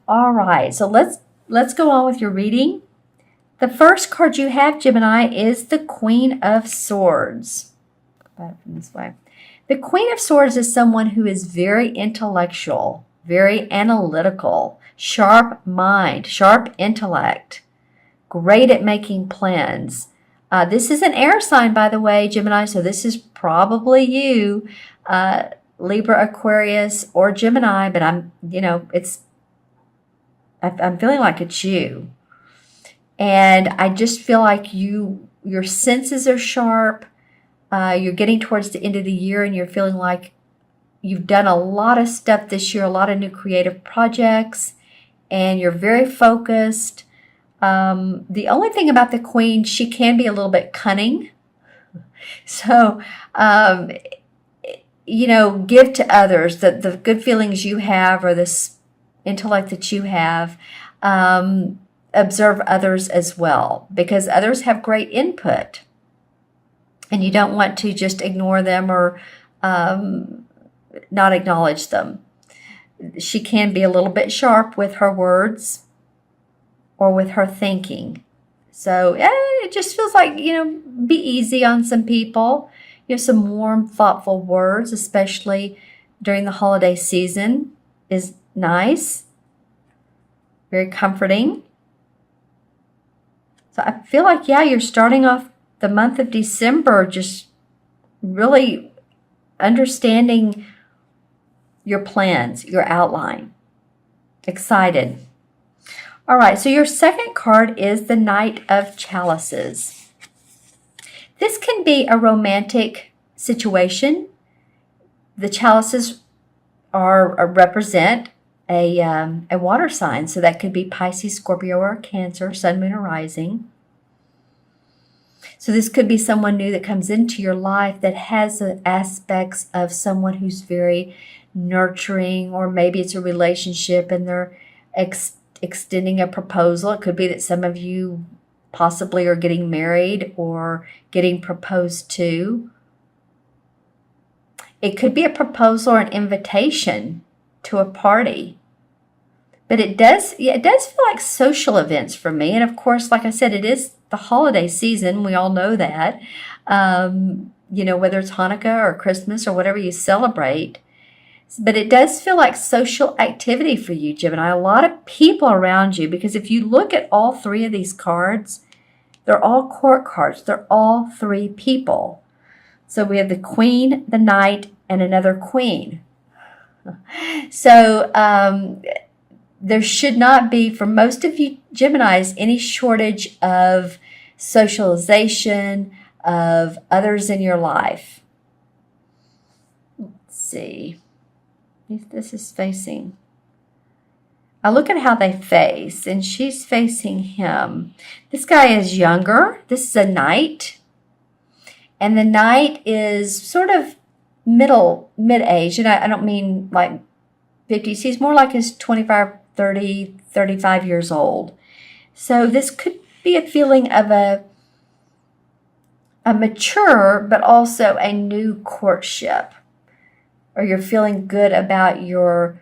All right, so let's go on with your reading. The first card you have, Gemini, is the Queen of Swords. Put it from this way. The Queen of Swords is someone who is very intellectual, very analytical, sharp mind, sharp intellect, great at making plans. This is an air sign, by the way, Gemini, so this is probably you, Libra, Aquarius, or Gemini, but I'm feeling like it's you. And I just feel like your senses are sharp. You're getting towards the end of the year and you're feeling like you've done a lot of stuff this year, a lot of new creative projects, and you're very focused. The only thing about the Queen, she can be a little bit cunning. So, give to others the good feelings you have or this intellect that you have. Observe others as well, because others have great input. And you don't want to just ignore them or not acknowledge them. She can be a little bit sharp with her words or with her thinking. So it just feels like, be easy on some people. Some warm, thoughtful words, especially during the holiday season, is nice. Very comforting. So I feel like, you're starting off the month of December just really understanding your plans, your outline. Excited. All right, so your second card is the Knight of Chalices. This can be a romantic situation. The chalices represent a water sign, so that could be Pisces, Scorpio, or Cancer, Sun, Moon, or Rising. So this could be someone new that comes into your life that has the aspects of someone who's very nurturing, or maybe it's a relationship and they're extending a proposal. It could be that some of you possibly are getting married or getting proposed to. It could be a proposal or an invitation to a party. But it does feel like social events for me. And of course, like I said, it is the holiday season. We all know that. Whether it's Hanukkah or Christmas or whatever you celebrate. But it does feel like social activity for you, Gemini. A lot of people around you, because if you look at all three of these cards, they're all court cards. They're all three people. So we have the Queen, the Knight, and another Queen. So there should not be, for most of you Geminis, any shortage of socialization, of others in your life. Let's see. This is facing. I look at how they face, and she's facing him. This guy is younger. This is a Knight. And the Knight is sort of mid-age. And I don't mean like 50s. He's more like his 25, 30, 35 years old. So this could be a feeling of a mature, but also a new courtship. Or you're feeling good about your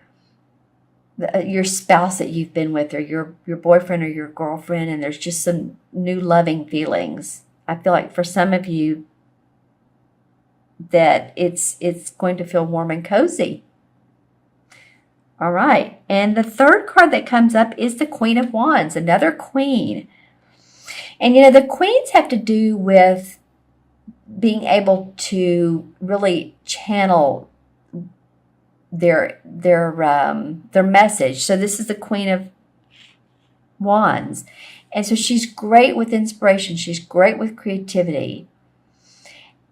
spouse that you've been with, or your boyfriend or your girlfriend, and there's just some new loving feelings. I feel like for some of you that it's going to feel warm and cozy. All right, and the third card that comes up is the Queen of Wands, another queen. And the queens have to do with being able to really channel their message. So this is the Queen of Wands. And so she's great with inspiration. She's great with creativity.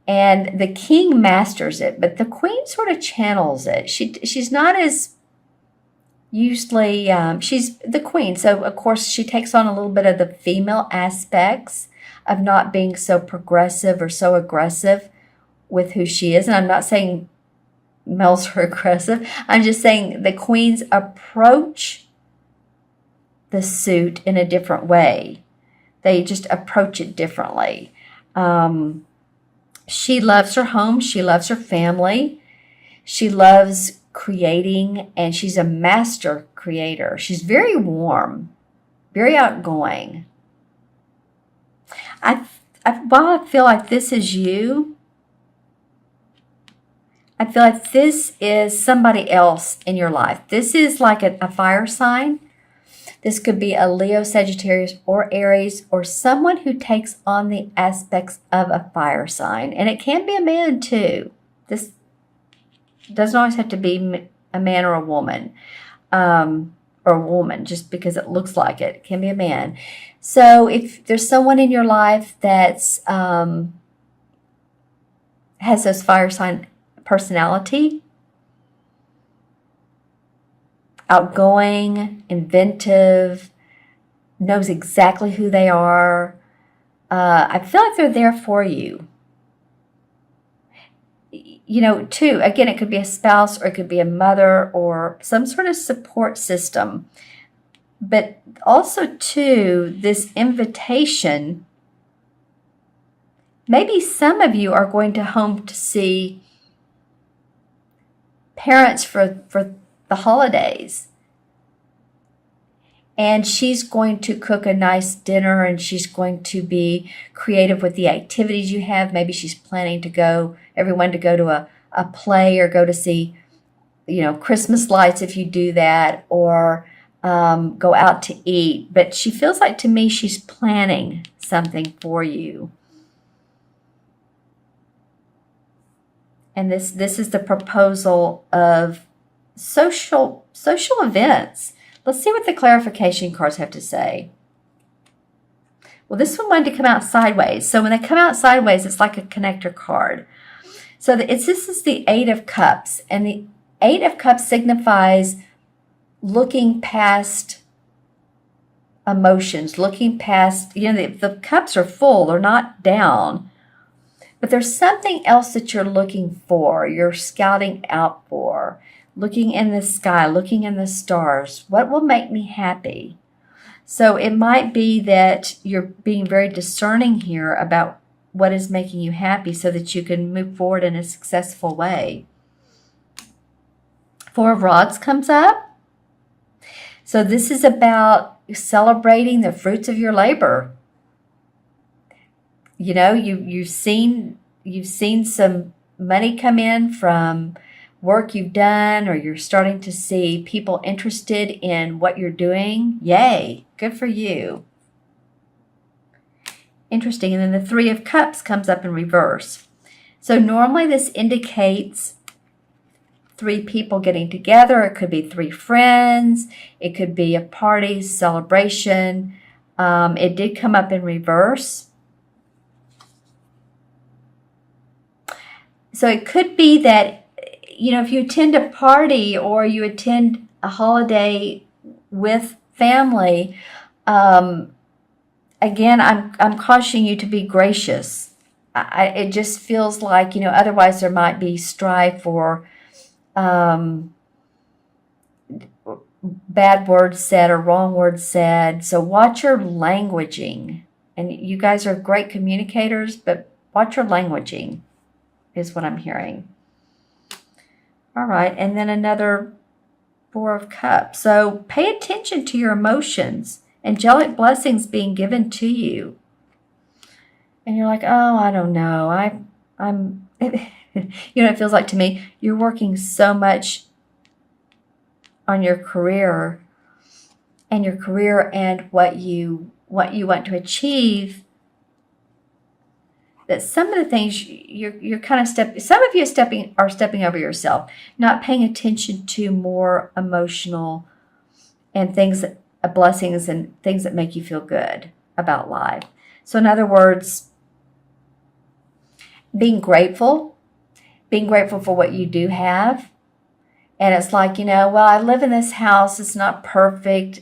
And the king masters it, but the queen sort of channels it. She's not as usually, she's the queen. So of course she takes on a little bit of the female aspects of not being so progressive or so aggressive with who she is. And I'm not saying males are aggressive. I'm just saying the queens approach the suit in a different way. They just approach it differently. She loves her home. She loves her family. She loves creating, and she's a master creator. She's very warm, very outgoing. While I feel like this is you, I feel like this is somebody else in your life. This is like a fire sign. This could be a Leo, Sagittarius, or Aries, or someone who takes on the aspects of a fire sign. And it can be a man too. This doesn't always have to be a man or a woman. Or a woman, just because it looks like it. It can be a man. So if there's someone in your life that's has those fire sign personality, outgoing, inventive, knows exactly who they are, I feel like they're there for you. You know, too, again, it could be a spouse or it could be a mother or some sort of support system. But also, too, this invitation, maybe some of you are going to home to see parents for the holidays. And she's going to cook a nice dinner, and she's going to be creative with the activities you have. Maybe she's planning to everyone to go to a play or go to see, Christmas lights if you do that, or go out to eat. But she feels like, to me, she's planning something for you. And this is the proposal of social events. Let's see what the clarification cards have to say. Well, this one wanted to come out sideways. So when they come out sideways, it's like a connector card. So this is the Eight of Cups. And the Eight of Cups signifies looking past emotions, looking past, the cups are full, they're not down. But there's something else that you're looking for, you're scouting out for. Looking in the sky, looking in the stars. What will make me happy? So it might be that you're being very discerning here about what is making you happy so that you can move forward in a successful way. Four of Rods comes up. So this is about celebrating the fruits of your labor. You've seen some money come in from work you've done, or you're starting to see people interested in what you're doing. Yay, good for you. Interesting. And then the Three of Cups comes up in reverse. So normally this indicates three people getting together. It could be three friends. It could be a party, celebration. It did come up in reverse. So it could be that if you attend a party or you attend a holiday with family, again, I'm cautioning you to be gracious. It just feels like, otherwise there might be strife or bad words said or wrong words said. So watch your languaging. And you guys are great communicators, but watch your languaging is what I'm hearing. All right, and then another Four of Cups. So pay attention to your emotions. Angelic blessings being given to you. And you're like, oh, I don't know. I'm it feels like to me, you're working so much on your career and what you want to achieve, that some of the things you're kind of some of you are stepping over yourself, not paying attention to more emotional and blessings and things that make you feel good about life. So in other words, being grateful for what you do have. And it's like, well, I live in this house, it's not perfect,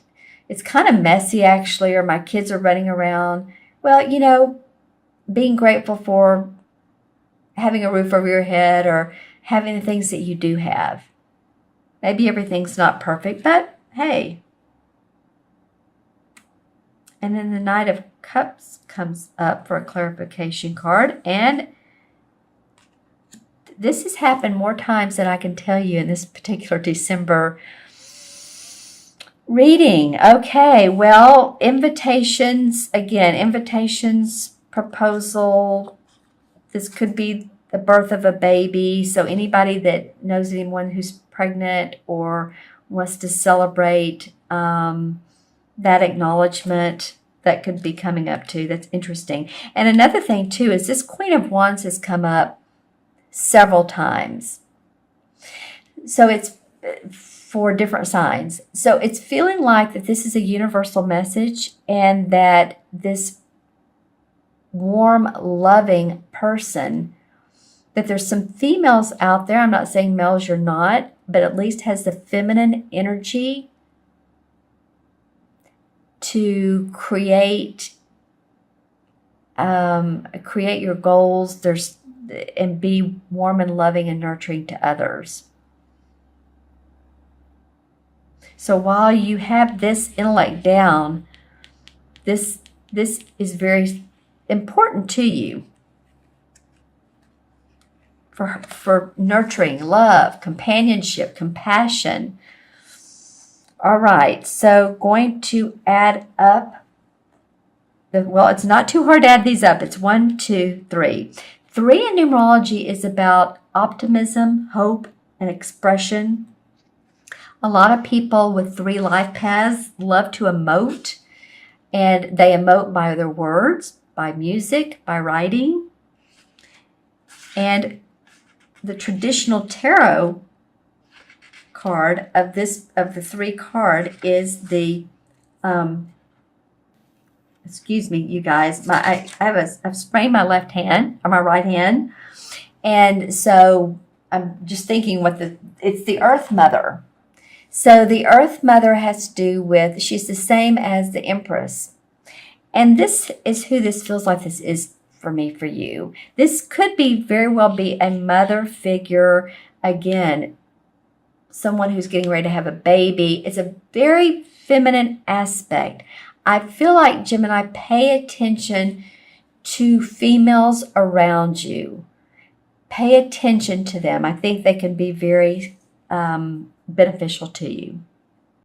it's kind of messy actually, or my kids are running around. Well, being grateful for having a roof over your head or having the things that you do have. Maybe everything's not perfect, but hey. And then the Knight of Cups comes up for a clarification card. And this has happened more times than I can tell you in this particular December reading. Okay, well, invitations, again, invitations, proposal. This could be the birth of a baby. So anybody that knows anyone who's pregnant or wants to celebrate that acknowledgement, that could be coming up too. That's interesting. And another thing too is this Queen of Wands has come up several times. So it's for different signs. So it's feeling like that this is a universal message, and that this warm, loving person, that there's some females out there, I'm not saying males you're not, but at least has the feminine energy to create your goals, and be warm and loving and nurturing to others. So while you have this intellect down, this is very important to you for nurturing, love, companionship, compassion. All right, so going to add up. Well, it's not too hard to add these up. It's 1, 2, 3. 3 in numerology is about optimism, hope, and expression. A lot of people with 3 life paths love to emote, and they emote by their words, by music, by writing. And the traditional tarot card of the 3 card is the excuse me, you guys. I've sprained my left hand or my right hand, and so I'm just thinking it's the Earth Mother. So the Earth Mother has to do with, she's the same as the Empress, and this is who this feels like this is for me, for you. This could very well be a mother figure. Again, someone who's getting ready to have a baby. It's a very feminine aspect. I feel like, Gemini, pay attention to females around you. Pay attention to them. I think they can be very beneficial to you.